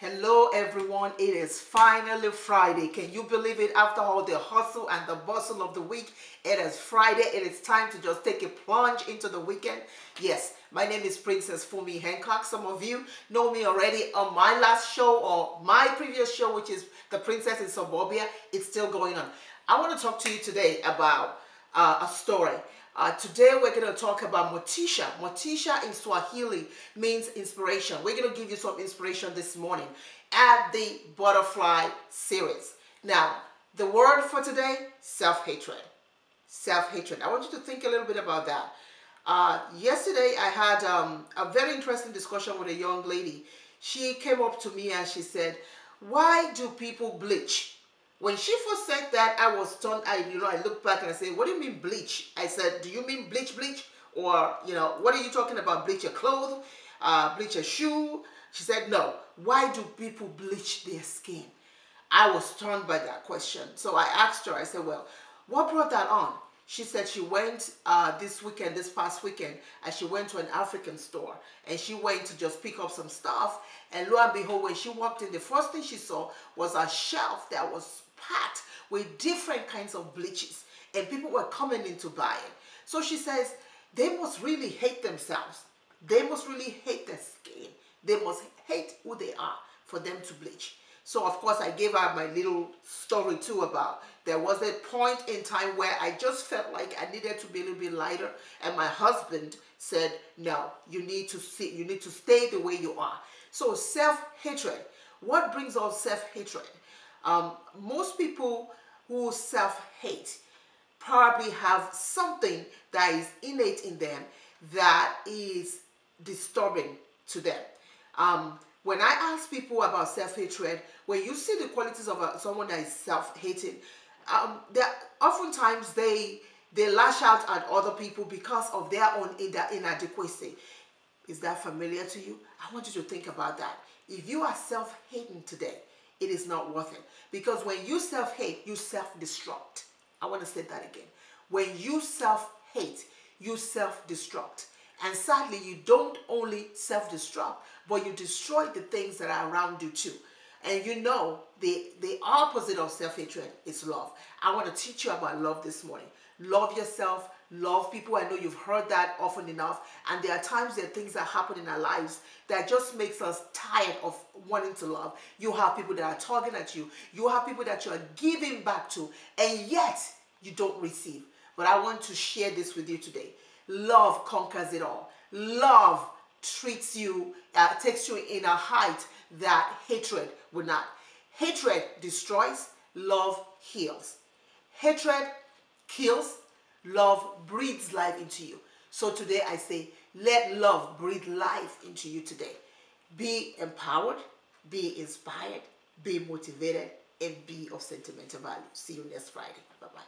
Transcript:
Hello everyone, it is finally Friday. Can you believe it? After all the hustle and the bustle of the week, it is Friday. It is time to just take a plunge into the weekend. Yes, my name is Princess Fumi Hancock. Some of you know me already on my last show or my previous show, which is The Princess in Suburbia. It's still going on. I want to talk to you today about a story. Today we're going to talk about Motisha. Motisha in Swahili means inspiration. We're going to give you some inspiration this morning at the Butterfly series. Now, the word for today, self-hatred. Self-hatred. I want you to think a little bit about that. Yesterday I had a very interesting discussion with a young lady. She came up to me and she said, why do people bleach? When she first said that, I was stunned. I looked back and I said, what do you mean bleach? I said, do you mean bleach? Or, what are you talking about? Bleach your clothes? Bleach your shoe? She said, no. Why do people bleach their skin? I was stunned by that question. So I asked her, I said, well, what brought that on? She said she went this past weekend, and she went to an African store, and she went to just pick up some stuff, and lo and behold, when she walked in, the first thing she saw was a shelf that was packed with different kinds of bleaches, and people were coming in to buy it. So she says, they must really hate themselves. They must really hate their skin. They must hate who they are for them to bleach. So of course I gave her my little story too about there was a point in time where I just felt like I needed to be a little bit lighter, and my husband said, no, you need to stay the way you are. So self-hatred. What brings on self-hatred? Most people who self-hate probably have something that is innate in them that is disturbing to them. When I ask people about self-hatred, when you see the qualities of someone that is self-hating, oftentimes they lash out at other people because of their own inadequacy. Is that familiar to you? I want you to think about that. If you are self-hating today, it is not worth it. Because when you self-hate, you self-destruct. I want to say that again. When you self-hate, you self-destruct. And sadly, you don't only self-destruct, but you destroy the things that are around you too. And the opposite of self-hatred is love. I want to teach you about love this morning. Love yourself, love people. I know you've heard that often enough. And there are times there are things that happen in our lives that just makes us tired of wanting to love. You have people that are tugging at you. You have people that you are giving back to, and yet you don't receive. But I want to share this with you today. Love conquers it all. Love treats you, takes you in a height that hatred would not. Hatred destroys, love heals. Hatred kills, love breathes life into you. So today I say, let love breathe life into you today. Be empowered, be inspired, be motivated, and be of sentimental value. See you next Friday. Bye-bye.